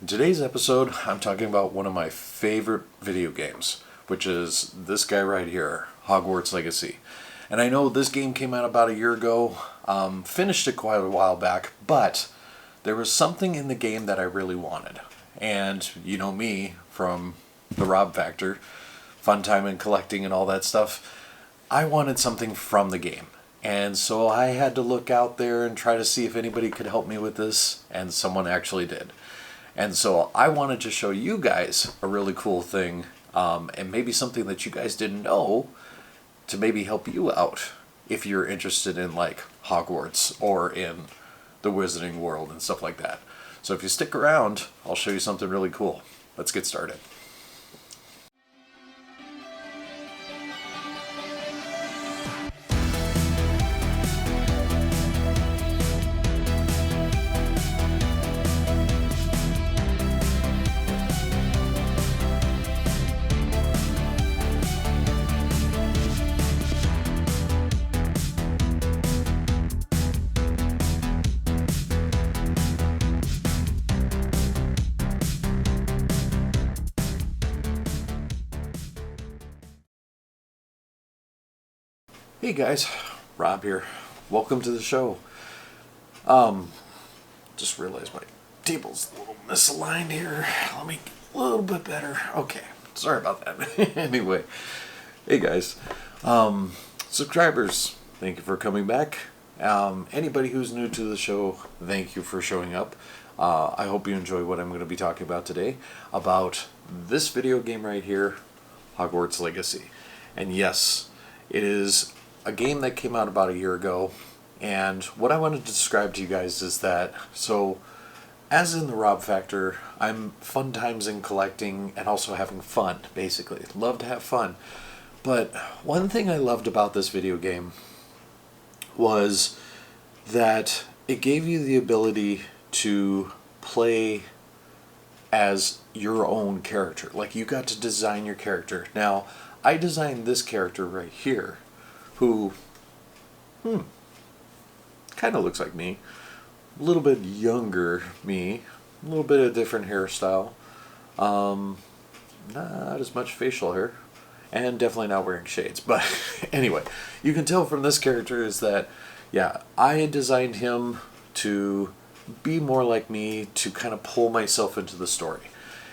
In today's episode, I'm talking about one of my favorite video games, which is this guy right here, Hogwarts Legacy. And I know this game came out about a year ago, finished it quite a while back, but there was something in the game that I really wanted. And you know me from the Rob Factor, fun time and collecting and all that stuff. I wanted something from the game. And so I had to look out there and try to see if anybody could help me with this, and someone actually did. And so I wanted to show you guys a really cool thing, and maybe something that you guys didn't know to maybe help you out if you're interested in like Hogwarts or in the Wizarding World and stuff like that. So if you stick around, I'll show you something really cool. Let's get started. Hey guys, Rob here. Welcome to the show. Just realized my table's a little misaligned here. Let me a little bit better. Okay, sorry about that. Anyway, hey guys, subscribers, thank you for coming back. Anybody who's new to the show, thank you for showing up. I hope you enjoy what I'm going to be talking about today, about this video game right here, Hogwarts Legacy. And yes, it is a game that came out about a year ago, and what I wanted to describe to you guys is that, so as in the Rob Factor, I'm fun times in collecting and also having fun, basically. Love to have fun. But one thing I loved about this video game was that it gave you the ability to play as your own character. Like, you got to design your character. Now, I designed this character right here, who, kind of looks like me. A little bit younger me. A little bit of different hairstyle. Not as much facial hair. And definitely not wearing shades. But anyway, you can tell from this character is that, yeah, I had designed him to be more like me, to kind of pull myself into the story.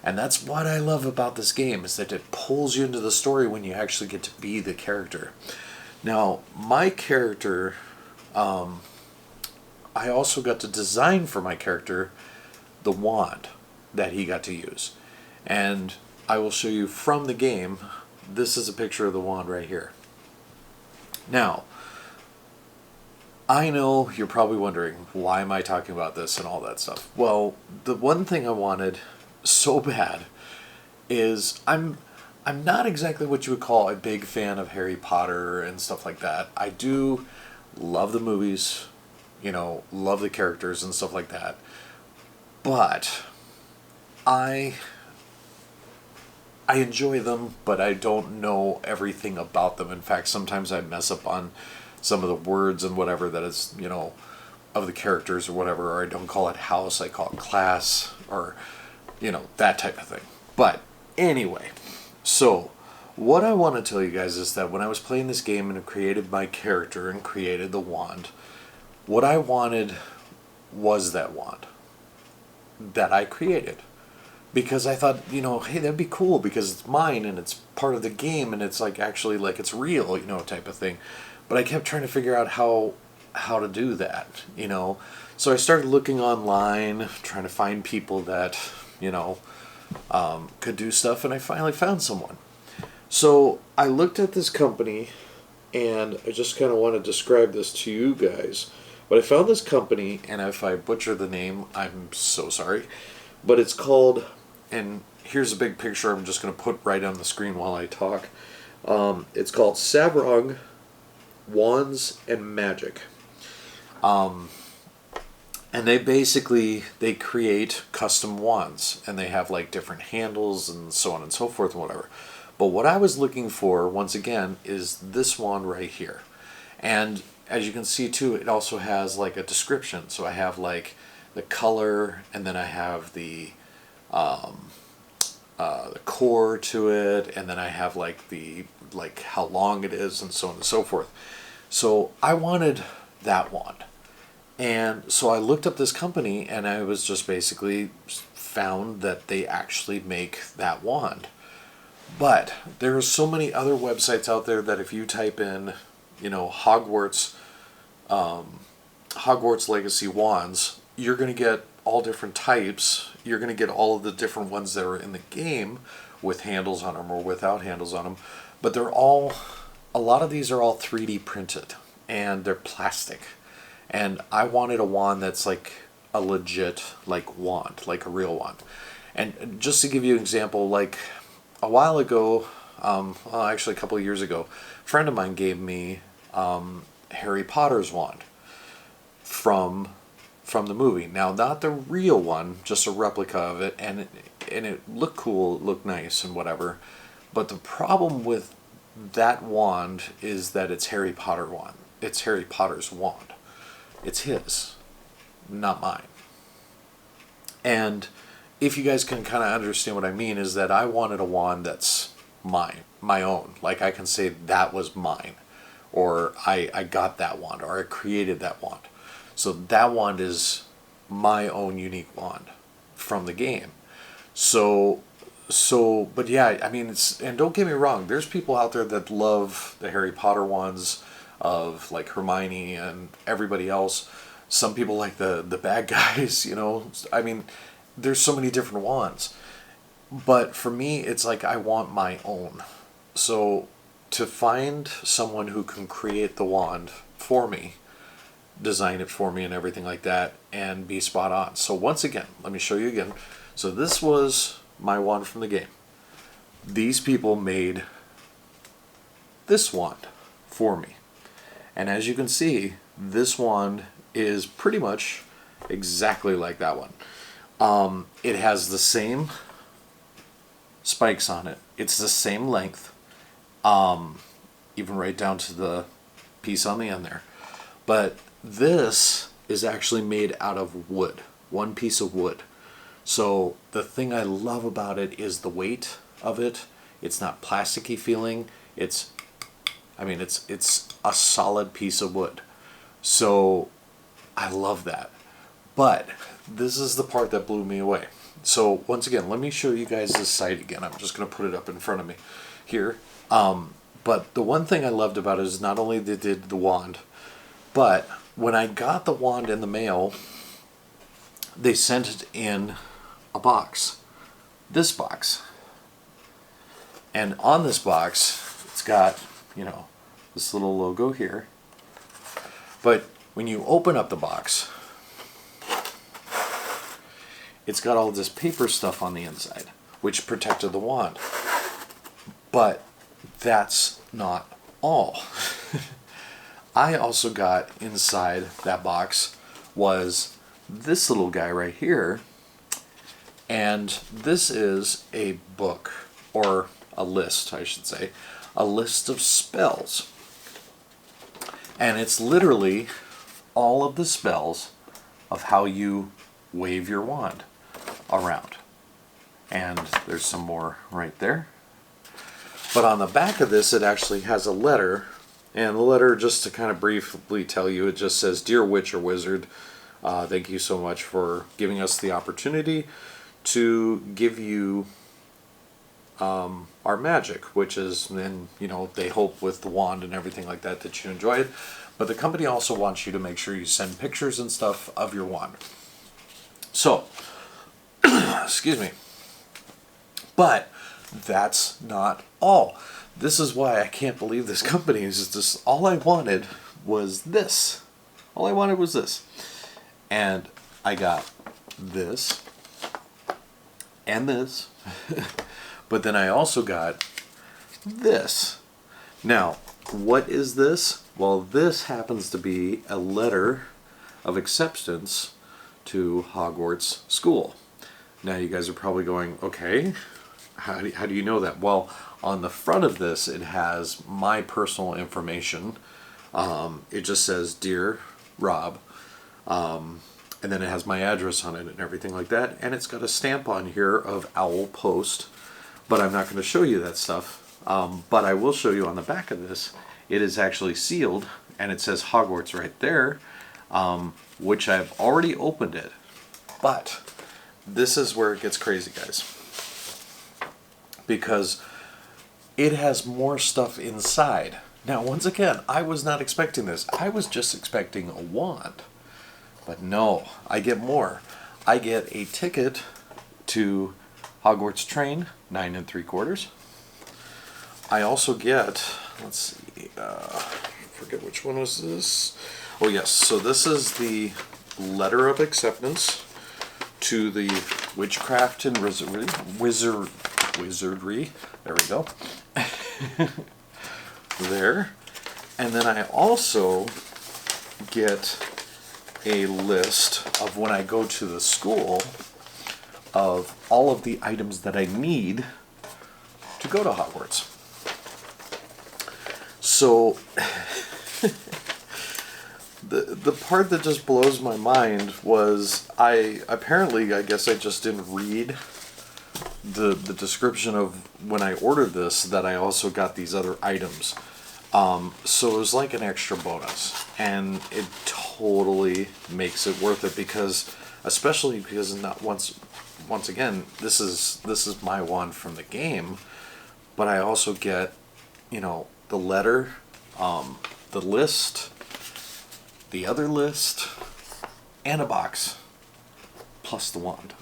And that's what I love about this game, is that it pulls you into the story when you actually get to be the character. Now, my character, I also got to design for my character the wand that he got to use. And I will show you from the game. This is a picture of the wand right here. Now, I know you're probably wondering, why am I talking about this and all that stuff? Well, the one thing I wanted so bad is I'm not exactly what you would call a big fan of Harry Potter and stuff like that. I do love the movies, love the characters and stuff like that. But I enjoy them, but I don't know everything about them. In fact, sometimes I mess up on some of the words and whatever that is, of the characters or whatever, or I don't call it house, I call it class, or, that type of thing. But anyway, so what I want to tell you guys is that when I was playing this game and created my character and created the wand, what I wanted was that wand that I created. Because I thought, hey, that'd be cool because it's mine and it's part of the game and it's like actually like it's real, type of thing. But I kept trying to figure out how to do that, So I started looking online, trying to find people that, could do stuff, and I finally found someone. So I looked at this company, and I just kind of want to describe this to you guys. But I found this company, and if I butcher the name, I'm so sorry. But it's called, and here's a big picture I'm just going to put right on the screen while I talk. It's called Sabrong Wands and Magic. And they create custom wands, and they have like different handles and so on and so forth and whatever. But what I was looking for, once again, is this wand right here. And as you can see too, it also has like a description. So I have like the color, and then I have the the core to it, and then I have like the how long it is and so on and so forth. So I wanted that wand. And so I looked up this company, and I was just basically found that they actually make that wand. But there are so many other websites out there that if you type in, Hogwarts Legacy wands, you're going to get all different types. You're going to get all of the different ones that are in the game with handles on them or without handles on them. But a lot of these are all 3D printed, and they're plastic. And I wanted a wand that's like a legit wand, like a real wand. And just to give you an example, like a while ago, actually a couple of years ago, a friend of mine gave me Harry Potter's wand from the movie. Now, not the real one, just a replica of it, and it looked cool, it looked nice and whatever. But the problem with that wand is that it's Harry Potter's wand. It's his, not mine. And if you guys can kind of understand what I mean, is that I wanted a wand that's mine, my own. Like I can say that was mine, or I got that wand, or I created that wand. So that wand is my own unique wand from the game. But yeah, I mean, and don't get me wrong, there's people out there that love the Harry Potter wands of like Hermione and everybody else. Some people like the bad guys, I mean, there's so many different wands. But for me, it's like I want my own. So to find someone who can create the wand for me, design it for me and everything like that, and be spot on. So once again, let me show you again. So this was my wand from the game. These people made this wand for me. And as you can see, this wand is pretty much exactly like that one. It has the same spikes on it. It's the same length, even right down to the piece on the end there. But this is actually made out of wood, one piece of wood. So the thing I love about it is the weight of it. It's not plasticky feeling. It's a solid piece of wood. So I love that. But this is the part that blew me away. So once again, let me show you guys this site again. I'm just going to put it up in front of me here. But the one thing I loved about it is not only they did the wand, but when I got the wand in the mail, they sent it in a box. This box. And on this box, it's got, this little logo here. But when you open up the box, it's got all this paper stuff on the inside, which protected the wand. But that's not all. I also got inside that box was this little guy right here. And this is a book, or a list, I should say. A list of spells. And it's literally all of the spells of how you wave your wand around. And there's some more right there. But on the back of this, it actually has a letter. And the letter, just to kind of briefly tell you, it just says, "Dear Witch or Wizard, thank you so much for giving us the opportunity to give you our magic," which is, then, they hope with the wand and everything like that that you enjoy it. But the company also wants you to make sure you send pictures and stuff of your wand. So, excuse me. But that's not all. This is why I can't believe this company is just, all I wanted was this. All I wanted was this. And I got this and this. But then I also got this. Now, what is this? Well, this happens to be a letter of acceptance to Hogwarts School. Now you guys are probably going, okay, how do you know that? Well, on the front of this, it has my personal information. It just says, "Dear Rob," and And then it has my address on it and everything like that. And it's got a stamp on here of Owl Post. But I'm not going to show you that stuff. But I will show you on the back of this. It is actually sealed. And it says Hogwarts right there. Which I've already opened it. But this is where it gets crazy, guys. Because it has more stuff inside. Now, once again, I was not expecting this. I was just expecting a wand. But no, I get more. I get a ticket to Hogwarts train, 9 3/4. I also get, let's see, I forget which one was this. Oh yes, so this is the letter of acceptance to the witchcraft and wizardry. There we go. There. And then I also get a list of when I go to the school of all of the items that I need to go to Hogwarts. So the part that just blows my mind was I guess I just didn't read the description of when I ordered this, that I also got these other items. So it was like an extra bonus, and it totally makes it worth it, because especially because not once again, this is my wand from the game, but I also get, you know, the letter, the list, the other list, and a box, plus the wand.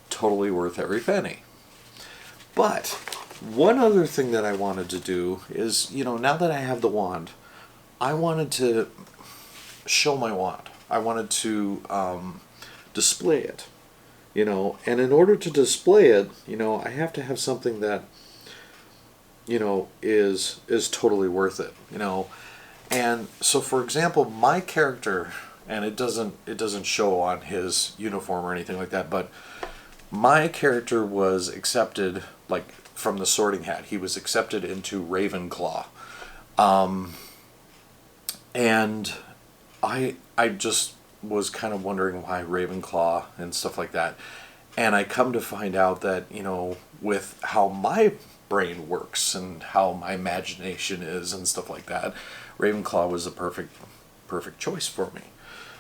Totally worth every penny. But one other thing that I wanted to do is, you know, now that I have the wand, I wanted to show my wand. I wanted to display it, you know, and in order to display it, you know, I have to have something that, you know, is totally worth it, you know. And so, for example, my character, and it doesn't show on his uniform or anything like that, but my character was accepted, like, from the Sorting Hat. He was accepted into Ravenclaw. And I just was kind of wondering why Ravenclaw and stuff like that. And I come to find out that, you know, with how my brain works and how my imagination is and stuff like that, Ravenclaw was a perfect choice for me.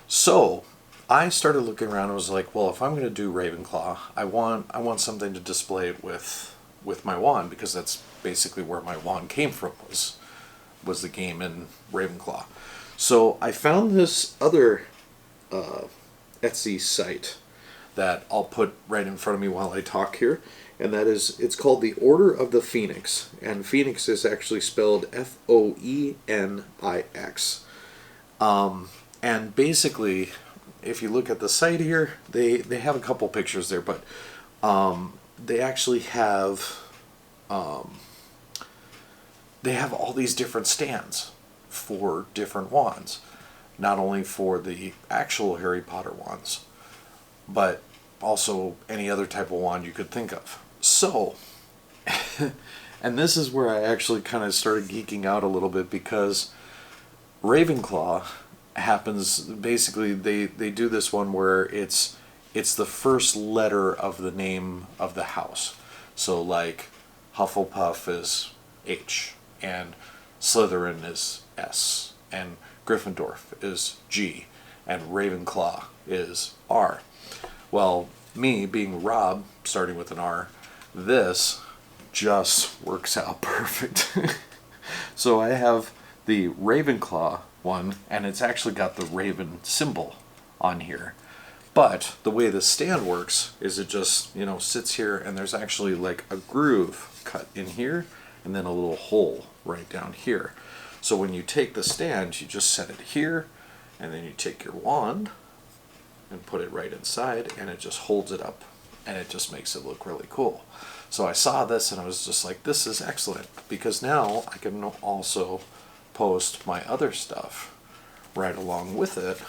So I started looking around and was like, well, if I'm going to do Ravenclaw, I want something to display it with my wand, because that's basically where my wand came from, was the game in Ravenclaw. So I found this other Etsy site that I'll put right in front of me while I talk here, and that is, it's called the Order of the Phoenix, and Phoenix is actually spelled F-O-E-N-I-X. And basically, if you look at the site here, they have a couple pictures there, but they actually have all these different stands for different wands, not only for the actual Harry Potter wands, but also any other type of wand you could think of. So, and this is where I actually kind of started geeking out a little bit, because Ravenclaw happens, basically they do this one where it's the first letter of the name of the house. So like Hufflepuff is H, and Slytherin is S, and Gryffindor is G, and Ravenclaw is R. Well, me being Rob, starting with an R, this just works out perfect. So I have the Ravenclaw one, and it's actually got the raven symbol on here. But the way the stand works is it just, you know, sits here, and there's actually like a groove cut in here, and then a little hole right down here. So when you take the stand, you just set it here, and then you take your wand and put it right inside, and it just holds it up, and it just makes it look really cool. So I saw this and I was just like, this is excellent, because now I can also post my other stuff right along with it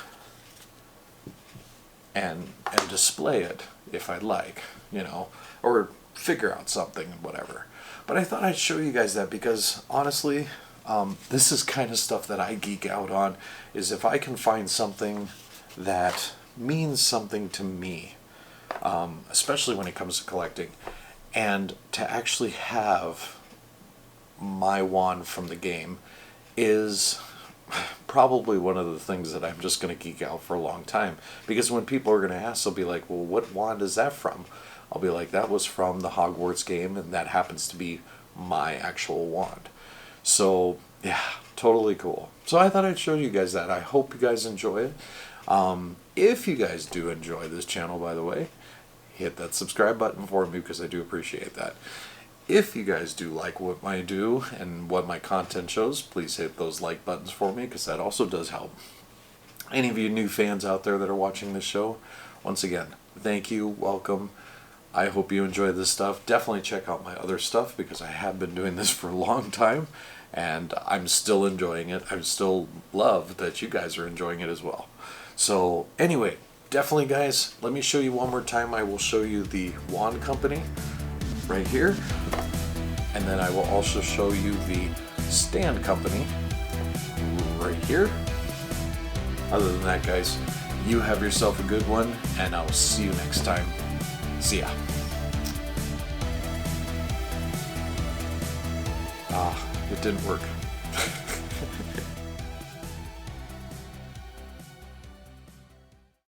and display it if I like, you know, or figure out something, whatever. But I thought I'd show you guys that, because honestly, this is kind of stuff that I geek out on, is if I can find something that means something to me, especially when it comes to collecting. And to actually have my wand from the game is probably one of the things that I'm just going to geek out for a long time. Because when people are going to ask, they'll be like, well, what wand is that from? I'll be like, that was from the Hogwarts game, and that happens to be my actual wand. So, yeah, totally cool. So I thought I'd show you guys that. I hope you guys enjoy it. If you guys do enjoy this channel, by the way, hit that subscribe button for me because I do appreciate that. If you guys do like what I do and what my content shows, please hit those like buttons for me because that also does help. Any of you new fans out there that are watching this show, once again, thank you, welcome. I hope you enjoy this stuff. Definitely check out my other stuff because I have been doing this for a long time and I'm still enjoying it. I still love that you guys are enjoying it as well. So anyway, definitely guys, let me show you one more time. I will show you the wand company right here, and then I will also show you the stand company right here. Other than that, guys, you have yourself a good one, and I'll see you next time. See ya. It didn't work.